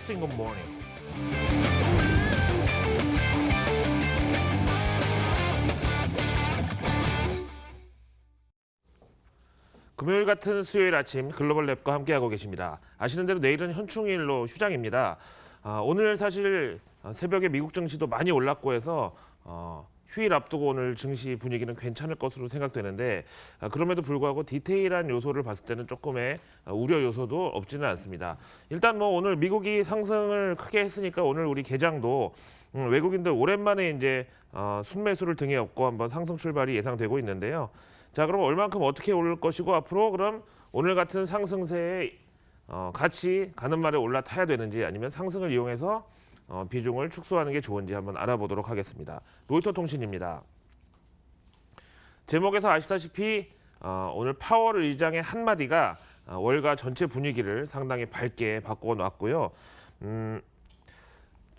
single morning. 금요일 같은 수요일 아침 글로벌 랩과 함께하고 계십니다. 아시는 대로 내일은 현충일로 휴장입니다. 오늘 사실 새벽에 미국 증시도 많이 올랐고 해서 휴일 앞두고 오늘 증시 분위기는 괜찮을 것으로 생각되는데 그럼에도 불구하고 디테일한 요소를 봤을 때는 조금의 우려 요소도 없지는 않습니다. 일단 뭐 오늘 미국이 상승을 크게 했으니까 오늘 우리 개장도 외국인들 오랜만에 이제 순매수를 등에 업고 한번 상승 출발이 예상되고 있는데요. 자, 그럼 얼만큼 어떻게 오를 것이고 앞으로 그럼 오늘 같은 상승세에 같이 가는 말에 올라타야 되는지 아니면 상승을 이용해서 비중을 축소하는 게 좋은지 한번 알아보도록 하겠습니다. 로이터 통신입니다. 제목에서 아시다시피 오늘 파월 의장의 한마디가 월가 전체 분위기를 상당히 밝게 바꿔놨고요.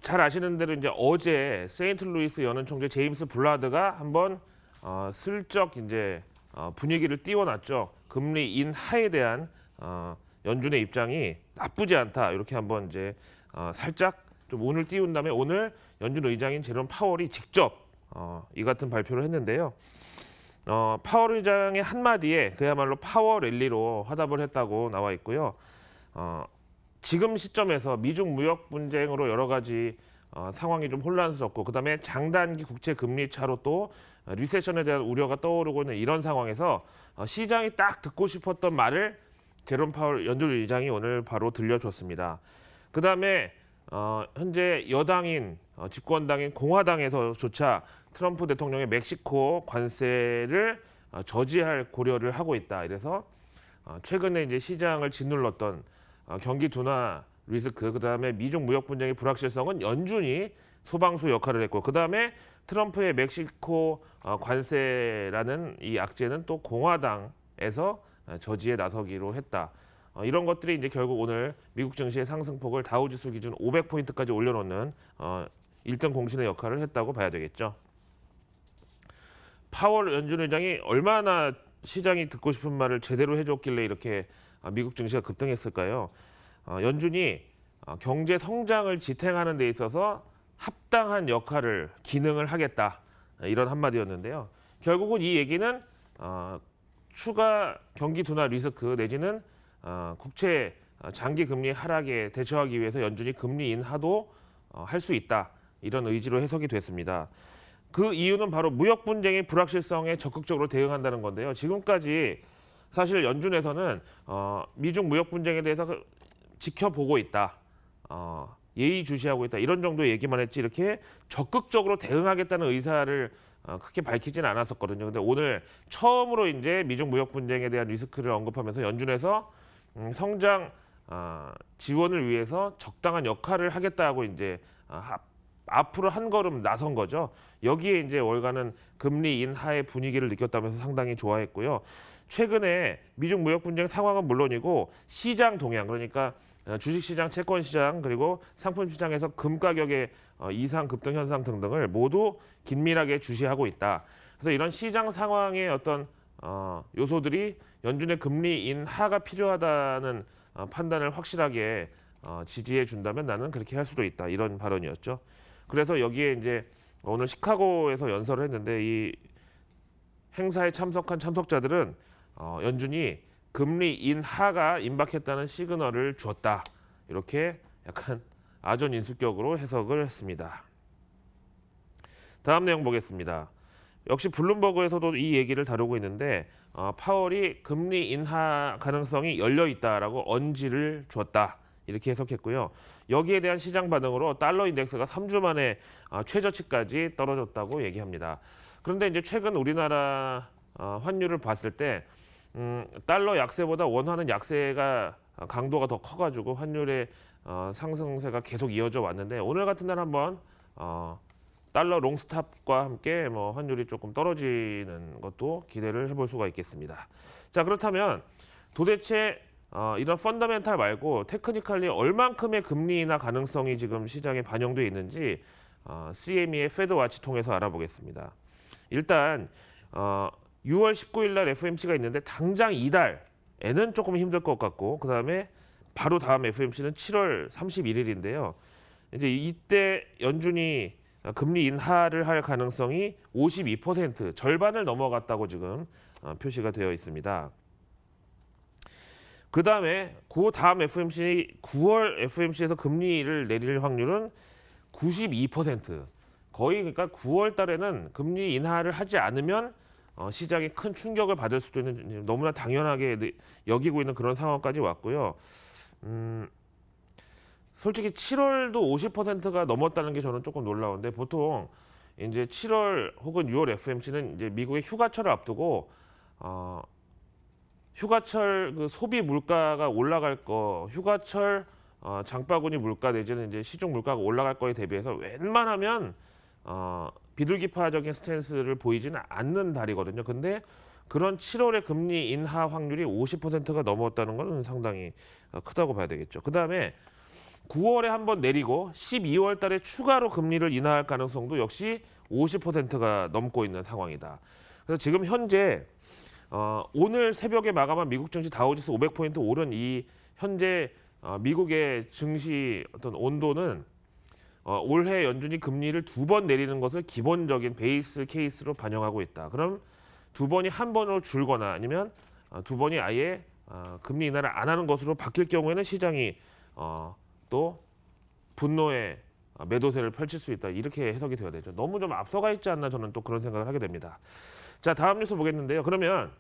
잘 아시는 대로 이제 어제 세인트루이스 연은 총재 제임스 블라드가 한번 슬쩍 이제 분위기를 띄워놨죠. 금리 인하에 대한 연준의 입장이 나쁘지 않다 이렇게 한번 이제 살짝 좀 운을 띄운 다음에 오늘 연준 의장인 제롬 파월이 직접 이 같은 발표를 했는데요. 파월 의장의 한마디에 그야말로 파워 랠리로 화답을 했다고 나와 있고요. 지금 시점에서 미중 무역 분쟁으로 여러 가지 상황이 좀 혼란스럽고 그다음에 장단기 국채 금리 차로 또 리세션에 대한 우려가 떠오르고 있는 이런 상황에서 시장이 딱 듣고 싶었던 말을 제롬 파월 연준 의장이 오늘 바로 들려줬습니다. 그다음에 현재 여당인 집권당인 공화당에서조차 트럼프 대통령의 멕시코 관세를 저지할 고려를 하고 있다. 이래서 최근에 이제 시장을 짓눌렀던 경기 둔화 리스크, 그다음에 미중 무역 분쟁의 불확실성은 연준이 소방수 역할을 했고, 그다음에 트럼프의 멕시코 관세라는 이 악재는 또 공화당에서 저지에 나서기로 했다. 이런 것들이 이제 결국 오늘 미국 증시의 상승폭을 다우지수 기준 500포인트까지 올려놓는 1등 공신의 역할을 했다고 봐야 되겠죠. 파월 연준 의장이 얼마나 시장이 듣고 싶은 말을 제대로 해줬길래 이렇게 미국 증시가 급등했을까요? 연준이 경제 성장을 지탱하는 데 있어서 합당한 역할을 기능을 하겠다 이런 한마디였는데요. 결국은 이 얘기는 추가 경기 둔화 리스크 내지는 국채 장기 금리 하락에 대처하기 위해서 연준이 금리 인하도 할 수 있다 이런 의지로 해석이 됐습니다. 그 이유는 바로 무역 분쟁의 불확실성에 적극적으로 대응한다는 건데요. 지금까지 사실 연준에서는 미중 무역 분쟁에 대해서 지켜보고 있다, 예의주시하고 있다 이런 정도의 얘기만 했지 이렇게 적극적으로 대응하겠다는 의사를 크게 밝히진 않았었거든요. 근데 오늘 처음으로 이제 미중 무역 분쟁에 대한 리스크를 언급하면서 연준에서 성장 지원을 위해서 적당한 역할을 하겠다고 이제 앞으로 한 걸음 나선 거죠. 여기에 이제 월가는 금리 인하의 분위기를 느꼈다면서 상당히 좋아했고요. 최근에 미중 무역 분쟁 상황은 물론이고 시장 동향, 그러니까 주식시장, 채권시장 그리고 상품시장에서 금 가격의 이상 급등 현상 등등을 모두 긴밀하게 주시하고 있다. 그래서 이런 시장 상황의 어떤 요소들이 연준의 금리 인하가 필요하다는 판단을 확실하게 지지해 준다면 나는 그렇게 할 수도 있다. 이런 발언이었죠. 그래서 여기에 이제 오늘 시카고에서 연설을 했는데 이 행사에 참석한 참석자들은 연준이 금리 인하가 임박했다는 시그널을 주었다. 이렇게 약간 아전인수격으로 해석을 했습니다. 다음 내용 보겠습니다. 역시 블룸버그에서도 이 얘기를 다루고 있는데 파월이 금리 인하 가능성이 열려 있다라고 언지를 줬다. 이렇게 해석했고요. 여기에 대한 시장 반응으로 달러 인덱스가 3주 만에 최저치까지 떨어졌다고 얘기합니다. 그런데 이제 최근 우리나라 환율을 봤을 때 달러 약세보다 원화는 약세가 강도가 더 커가지고 환율의 상승세가 계속 이어져 왔는데 오늘 같은 날 한번 달러 롱스탑과 함께 뭐 환율이 조금 떨어지는 것도 기대를 해볼 수가 있겠습니다. 자, 그렇다면 도대체 이런 펀더멘탈 말고 테크니컬리 얼만큼의 금리 인하 가능성이 지금 시장에 반영돼 있는지 CME의 패드와치 통해서 알아보겠습니다. 일단 6월 19일 날 FOMC가 있는데 당장 이달에는 조금 힘들 것 같고 그다음에 바로 다음 FOMC는 7월 31일인데요. 이제 이때 연준이 금리 인하를 할 가능성이 52%, 절반을 넘어갔다고 지금 표시가 되어 있습니다. 그 다음에 그 다음 FOMC 9월 FOMC에서 금리를 내릴 확률은 92%. 거의 그러니까 9월 달에는 금리 인하를 하지 않으면 시장이 큰 충격을 받을 수도 있는 너무나 당연하게 여기고 있는 그런 상황까지 왔고요. 솔직히 7월도 50%가 넘었다는 게 저는 조금 놀라운데 보통 이제 7월 혹은 6월 FOMC는 이제 미국의 휴가철을 앞두고 휴가철 그 소비 물가가 올라갈 거, 휴가철 장바구니 물가 내지는 이제 시중 물가가 올라갈 거에 대비해서 웬만하면 비둘기파적인 스탠스를 보이지는 않는 달이거든요. 근데 그런 7월의 금리 인하 확률이 50%가 넘었다는 것은 상당히 크다고 봐야 되겠죠. 그 다음에 9월에 한번 내리고 12월 달에 추가로 금리를 인하할 가능성도 역시 50%가 넘고 있는 상황이다. 그래서 지금 현재 오늘 새벽에 마감한 미국 증시 다우지수 500포인트 오른 이 현재 미국의 증시 어떤 온도는 올해 연준이 금리를 2번 내리는 것을 기본적인 베이스 케이스로 반영하고 있다. 그럼 2번이 한 번으로 줄거나 아니면 2번이 아예 금리 인하를 안 하는 것으로 바뀔 경우에는 시장이 또 분노의 매도세를 펼칠 수 있다. 이렇게 해석이 되어야 되죠. 너무 좀 앞서가 있지 않나 저는 또 그런 생각을 하게 됩니다. 자, 다음 뉴스 보겠는데요. 그러면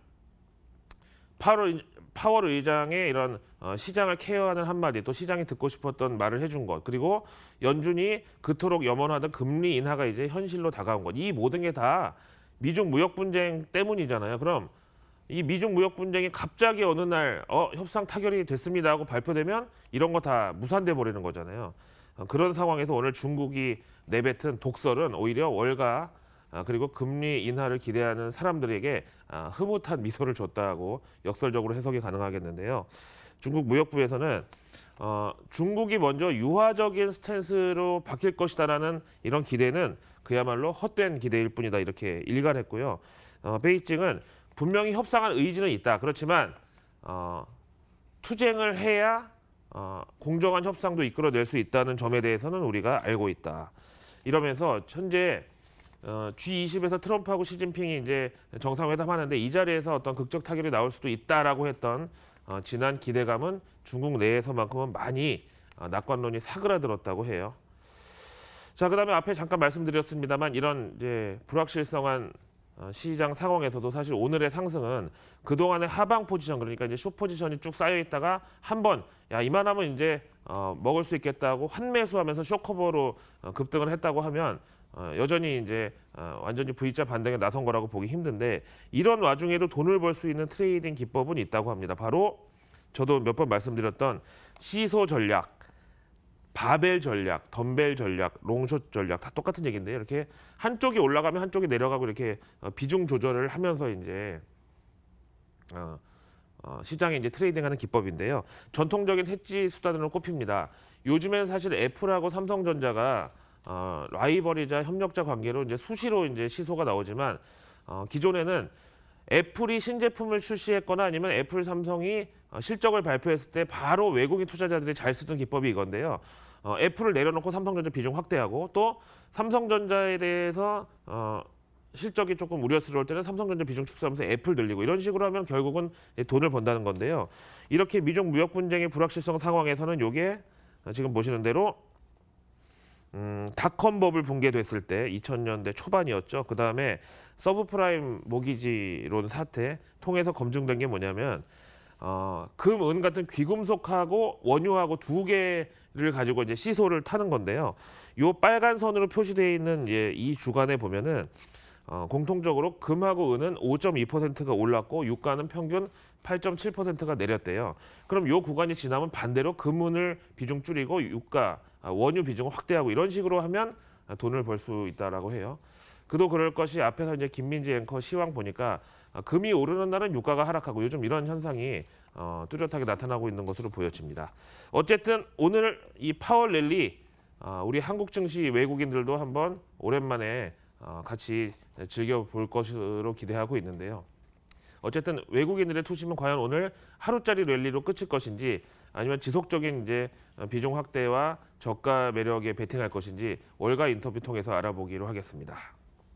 파월 의장의 이런 시장을 케어하는 한마디, 또 시장이 듣고 싶었던 말을 해준 것, 그리고 연준이 그토록 염원하던 금리 인하가 이제 현실로 다가온 것, 이 모든 게 다 미중 무역 분쟁 때문이잖아요. 그럼 이 미중 무역 분쟁이 갑자기 어느 날 협상 타결이 됐습니다 하고 발표되면 이런 거 다 무산돼 버리는 거잖아요. 그런 상황에서 오늘 중국이 내뱉은 독설은 오히려 월가 그리고 금리 인하를 기대하는 사람들에게 흐뭇한 미소를 줬다고 역설적으로 해석이 가능하겠는데요. 중국 무역부에서는 중국이 먼저 유화적인 스탠스로 바뀔 것이다라는 이런 기대는 그야말로 헛된 기대일 뿐이다 이렇게 일갈했고요. 베이징은 분명히 협상할 의지는 있다. 그렇지만 투쟁을 해야 공정한 협상도 이끌어낼 수 있다는 점에 대해서는 우리가 알고 있다. 이러면서 현재 G20에서 트럼프하고 시진핑이 이제 정상회담 하는데 이 자리에서 어떤 극적 타결이 나올 수도 있다라고 했던 지난 기대감은 중국 내에서만큼은 많이 낙관론이 사그라들었다고 해요. 자, 그다음에 앞에 잠깐 말씀드렸습니다만 이런 이제 불확실성한 시장 상황에서도 사실 오늘의 상승은 그동안의 하방 포지션, 그러니까 이제 숏 포지션이 쭉 쌓여 있다가 한번 이만하면 이제 먹을 수 있겠다고 환매수하면서 숏커버로 급등을 했다고 하면 여전히 이제 완전히 V자 반등에 나선 거라고 보기 힘든데 이런 와중에도 돈을 벌 수 있는 트레이딩 기법은 있다고 합니다. 바로 저도 몇 번 말씀드렸던 시소 전략, 바벨 전략, 덤벨 전략, 롱숏 전략 다 똑같은 얘기인데요. 이렇게 한쪽이 올라가면 한쪽이 내려가고 이렇게 비중 조절을 하면서 이제 시장에 이제 트레이딩하는 기법인데요. 전통적인 해지 수단으로 꼽힙니다. 요즘엔 사실 애플하고 삼성전자가 라이벌이자 협력자 관계로 이제 수시로 이제 시소가 나오지만 기존에는 애플이 신제품을 출시했거나 아니면 애플 삼성이 실적을 발표했을 때 바로 외국인 투자자들이 잘 쓰던 기법이 이건데요. 애플을 내려놓고 삼성전자 비중 확대하고 또 삼성전자에 대해서 실적이 조금 우려스러울 때는 삼성전자 비중 축소하면서 애플 늘리고 이런 식으로 하면 결국은 돈을 번다는 건데요. 이렇게 미중 무역 분쟁의 불확실성 상황에서는 이게 지금 보시는 대로 닷컴 버블 붕괴됐을 때 2000년대 초반이었죠. 그 다음에 서브프라임 모기지론 사태 통해서 검증된 게 뭐냐면 금, 은 같은 귀금속하고 원유하고 두 개를 가지고 이제 시소를 타는 건데요. 요 빨간 선으로 표시되어 있는 이 주간에 보면은 공통적으로 금하고 은은 5.2%가 올랐고 유가는 평균 8.7%가 내렸대요. 그럼 요 구간이 지나면 반대로 금은을 비중 줄이고 유가, 원유 비중을 확대하고 이런 식으로 하면 돈을 벌 수 있다라고 해요. 그도 그럴 것이 앞에서 이제 김민지 앵커 시황 보니까 금이 오르는 날은 유가가 하락하고 요즘 이런 현상이 뚜렷하게 나타나고 있는 것으로 보여집니다. 어쨌든 오늘 이 파월 랠리 우리 한국 증시 외국인들도 한번 오랜만에 같이 즐겨볼 것으로 기대하고 있는데요. 어쨌든 외국인들의 투심은 과연 오늘 하루짜리 랠리로 끝일 것인지 아니면 지속적인 이제 비중 확대와 저가 매력에 베팅할 것인지 월가 인터뷰 통해서 알아보기로 하겠습니다.